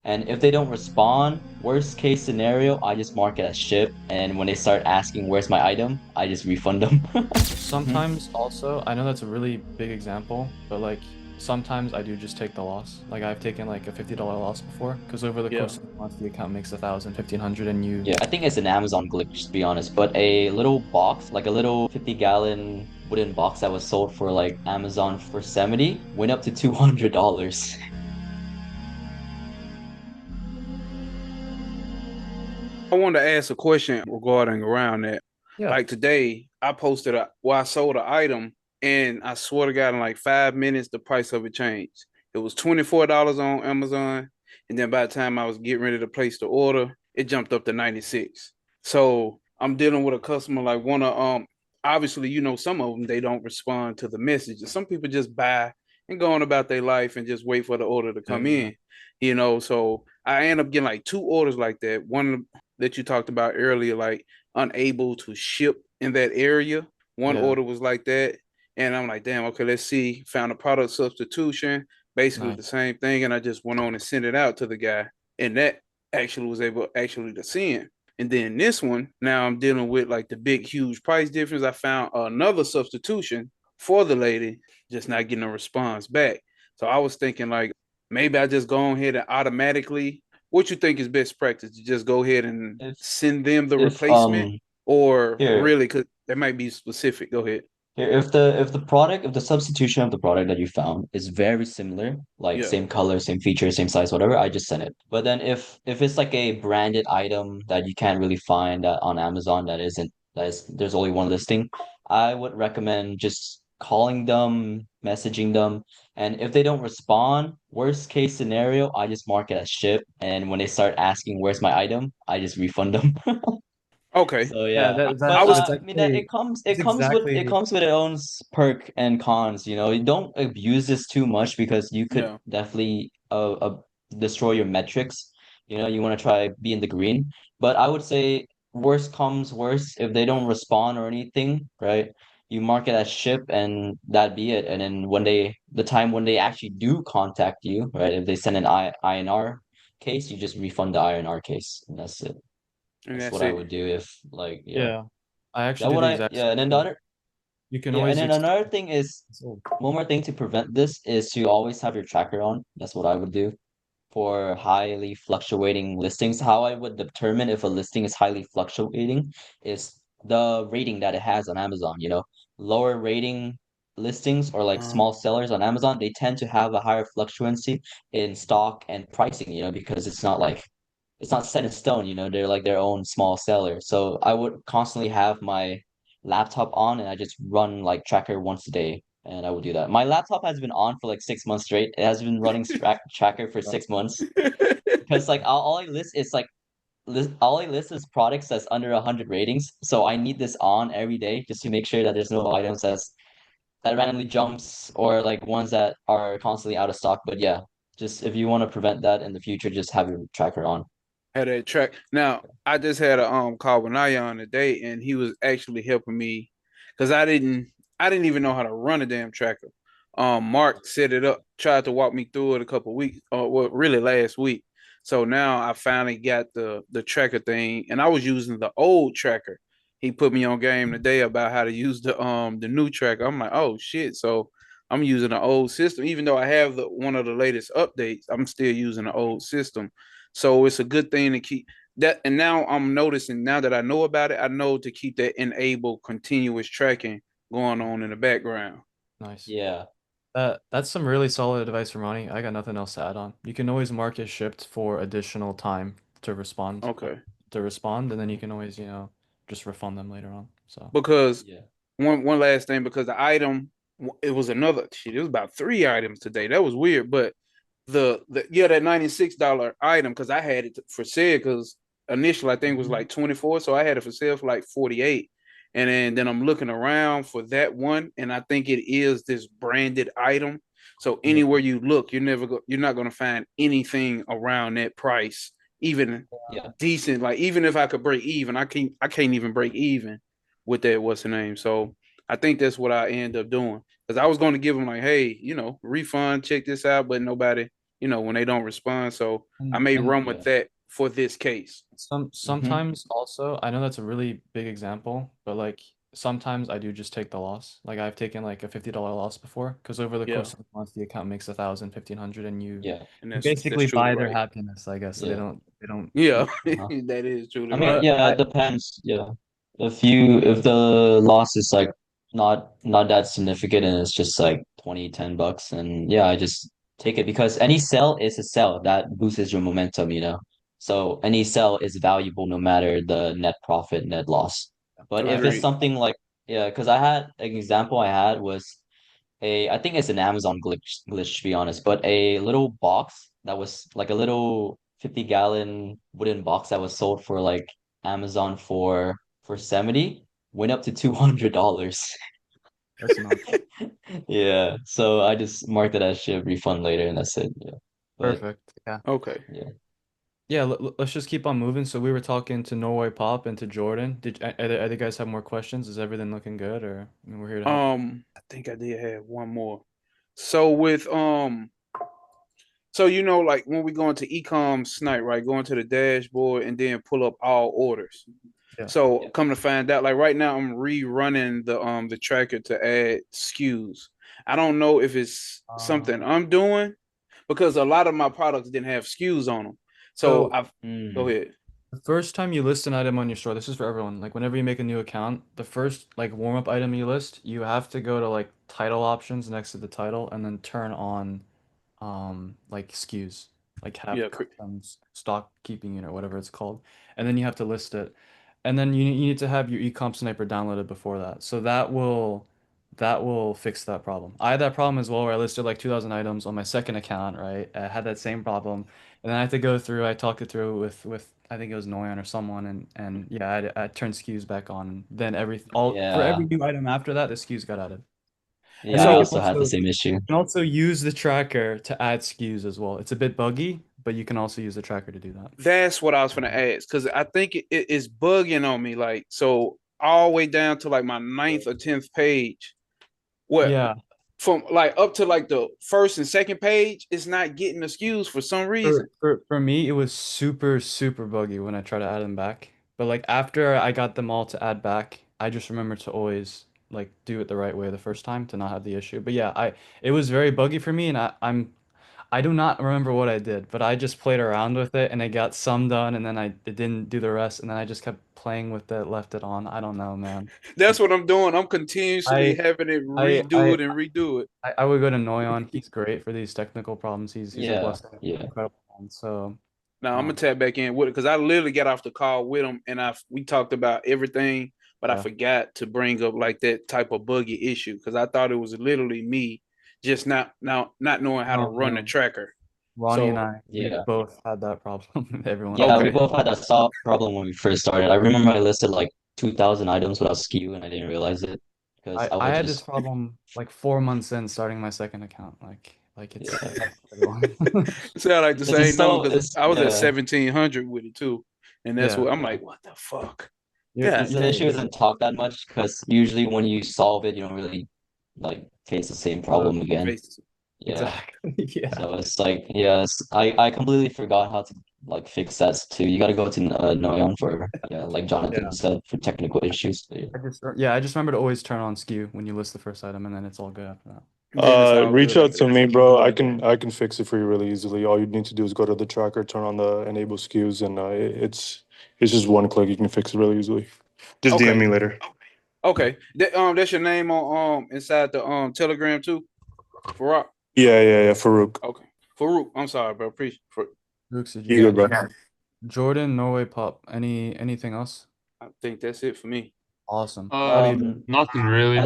And if they don't respond, worst case scenario, I just mark it as ship. And when they start asking where's my item, I just refund them. Mhm. Sometimes also, I know that's a really big example, but like sometimes I do just take the loss. Like I've taken like a $50 loss before because over the Yeah. course of the month the account makes 1,000, 1,500, and you Yeah, I think it's an Amazon glitch, to be honest. But a little box, like a little 50-gallon wooden box that was sold for like Amazon for 70, went up to $200. I wanted to ask a question regarding around that. yeah, Like today, I posted I sold an item, and I swear to God, in like 5 minutes, the price of it changed. It was $24 on Amazon, and then by the time I was getting ready to place the order, it jumped up to 96. So I'm dealing with a customer like obviously some of them they don't respond to the messages. Some people just buy and go on about their life and just wait for the order to come yeah, in. So I end up getting like two orders like that. One that you talked about earlier, like unable to ship in that area. One yeah, order was like that. And I'm like, damn, okay, let's see. Found a product substitution, basically the nice, same thing. And I just went on and sent it out to the guy. And that actually was able actually to send. And then this one, now I'm dealing with like the big, huge price difference. I found another substitution for the lady, just not getting a response back. So I was thinking like maybe I just go ahead and automatically what you think is best practice to just go ahead and If send them the if replacement or here really because that might be specific. Go ahead. Here, if the substitution of the product that you found is very similar, like Yeah. same color, same feature, same size, whatever, I just send it. But then if it's like a branded item that you can't really find on Amazon that is there's only one listing, I would recommend just calling them, messaging them, and if they don't respond, worst case scenario, I just mark it as ship, and when they start asking where's my item, I just refund them. Okay. So yeah. yeah, That I but was that's I mean that actually it that's comes with exactly its own perk and cons. You know, you don't abuse this too much because you could yeah. definitely destroy your metrics. You know, you want to try be in the green, but I would say worst comes worst if they don't respond or anything, right? You mark it as ship and that be it. And then the time when they actually do contact you, right? If they send an INR case, you just refund the INR case, and that's it. And That's that's what I it. would do if like yeah. yeah. I actually That do would the I exact yeah, same and then the thing. other You can yeah, and always then extend. another thing is one more thing to prevent this is to always have your tracker on. That's what I would do for highly fluctuating listings. How I would determine if a listing is highly fluctuating is the rating that it has on Amazon, you know. Lower rating listings or like Um, small sellers on Amazon, they tend to have a higher fluctuancy in stock and pricing, you know, because it's not set in stone, you know, they're like their own small seller. So I would constantly have my laptop on and I just run like tracker once a day. And I would do that. My laptop has been on for like 6 months straight. It has been running tracker for 6 months because like all I list is like all I list is products that's under 100 ratings. So I need this on every day just to make sure that there's no items that randomly jumps or like ones that are constantly out of stock. But yeah, just if you want to prevent that in the future, just have your tracker on. had that track. Now I just had a call with Naya today, and he was actually helping me because I didn't even know how to run a damn tracker. Mark set it up, tried to walk me through it a couple weeks, well, really last week. So now I finally got the tracker thing, and I was using the old tracker. He put me on game today about how to use the new tracker. I'm like, oh shit! So I'm using the old system, even though I have the one of the latest updates. I'm still using the old system. So it's a good thing to keep that. And now I'm noticing now that I know about it, I know to keep that enable continuous tracking going on in the background. Nice. Yeah. That's some really solid advice from Ronnie. I got nothing else to add on. You can always mark it shipped for additional time to respond, Okay. and then you can always, just refund them later on. So, Because Yeah. one last thing, because the item it was another shit, it was about three items today. That was weird. But the yeah, that $96 item, because I had it for sale because initially I think it was Mhm. like 24. So I had it for sale for like 48. And then I'm looking around for that one, and I think it is this branded item. So yeah, anywhere you look, you're not gonna find anything around that price, even Yeah. decent. Like even if I could break even, I can't even break even with that. What's the name? So I think that's what I end up doing because I was going to give them like, hey, refund, check this out, but when they don't respond. So I And may and run with Yeah. that for this case. Hmm. sometimes also, I know that's a really big example, but like sometimes I do just take the loss. Like I've taken like a $50 loss before because over the Yeah, course of the month the account makes 1,000, 1,500, and Yeah. and you that's basically truly buy their right. happiness, I guess. So Yeah. they don't Yeah, keep. Uh-huh. that is truly I mean, right. But yeah, it depends. Yeah. If the loss is like not that significant and it's just like 20, $10, and yeah, I just take it because any sell is a sell that boosts your momentum, you know. So any sell is valuable no matter the net profit, net loss. But if it's Agreed. something like, yeah, because I had an example I had was I think it's an Amazon glitch to be honest, but a little box that was like a little 50-gallon wooden box that was sold for like Amazon for 70 went up to $200. that's not Yeah, so I just marked it as ship refund later and that's it. Yeah. But perfect. Yeah. Okay. yeah. Yeah, let's just keep on moving. So we were talking to Norway Pop and to Jordan. Are you guys have more questions? Is everything looking good, or I mean, we're here to help? I think I did have one more. So with so like when we go into ecomsniper, right? Go into the dashboard and then pull up all orders. Yeah. So Yeah. come to find out, like right now I'm rerunning the tracker to add SKUs. I don't know if it's something Um, I'm doing because a lot of my products didn't have SKUs on them. So so I've go Mm, ahead. the first time you list an item on your store, this is for everyone. Like whenever you make a new account, the first like warm-up item you list, you have to go to like title options next to the title and then turn on like SKUs, like have Yeah, customs stock keeping unit, whatever it's called. And then you have to list it. And then you need to have your ecomsniper downloaded before that. So that will fix that problem. I had that problem as well where I listed like 2,000 items on my second account, right? I had that same problem. And then I had to go through, I talked it through with I think it was Noyan or someone, and yeah, I turned SKUs back on. Then all for yeah. every new item after that, the SKUs got added. And Yeah, then I you So can also had the also same issue. use the tracker to add SKUs as well. It's a bit buggy, but you can also use the tracker to do that. that's what I was gonna ask because I think it's bugging on me. Like so, all the way down to like my ninth or 10th page. What Yeah, from like up to like the first and second page, it's not getting excused for some reason. for me, it was super, super buggy when I tried to add them back. But like after I got them all to add back, I just remember to always like do it the right way the first time to not have the issue. But yeah, I it was very buggy for me, and I do not remember what I did, but I just played around with it and I got some done, and then I it didn't do the rest, and then I just kept playing with it, left it on. I don't know, man. That's what I'm doing. I'm continuously I having it I redo I it and redo it. I would go to Noyon. He's great for these technical problems. He's a Yeah, blessing, yeah. incredible man. So, Now I'm gonna um, tap back in with it because I literally got off the call with him and we talked about everything, but I yeah, forgot to bring up like that type of buggy issue because I thought it was literally me just not knowing how to no, run the no. tracker. Ronnie and So I, we've Yeah. both had that problem. Everyone Yeah, has we okay, it. both had that problem when we first started. I remember I listed like 2,000 items without SKU and I didn't realize it because I I would had this just, problem like 4 months in starting my second account. Like yeah. it happens to everyone. it sounded like the It's just same number so, because it's, I was at yeah, 1700 with it too, and that's Yeah. what I'm yeah. like. What the fuck? It's God an issue dang. that doesn't talk that much because usually when you solve it, you don't really like face the same Uh, problem again. Face- Yeah. exactly. Yeah. So it's like, yes, I completely forgot how to like fix that too. You got to go to Noyon for, yeah, like Jonathan Yeah. said, for technical issues. But yeah. I just remember to always turn on SKU when you list the first item, and then it's all good after that. Then it's all Reach good out after to that. me, bro. I can fix it for you really easily. All you need to do is go to the tracker, turn on the enable SKUs, and it's just one click. You can fix it really easily. Just DM Okay, me later. okay. That's your name on inside the Telegram too, Farouk. Yeah, Farouk. Okay, Farouk. I'm sorry, bro. Appreciate. Luke, did you You have good, bro? Jordan, Norway Pop? Anything else? I think that's it for me. Awesome. How do you do? Um, Nothing really.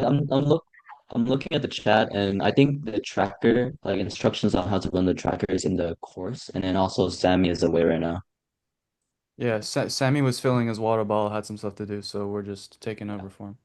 I'm looking at the chat, and I think the tracker, like instructions on how to run the tracker, is in the course, and then also Sammy is away right now. Yeah, Sammy was filling his water bottle, had some stuff to do, so we're just taking over for him.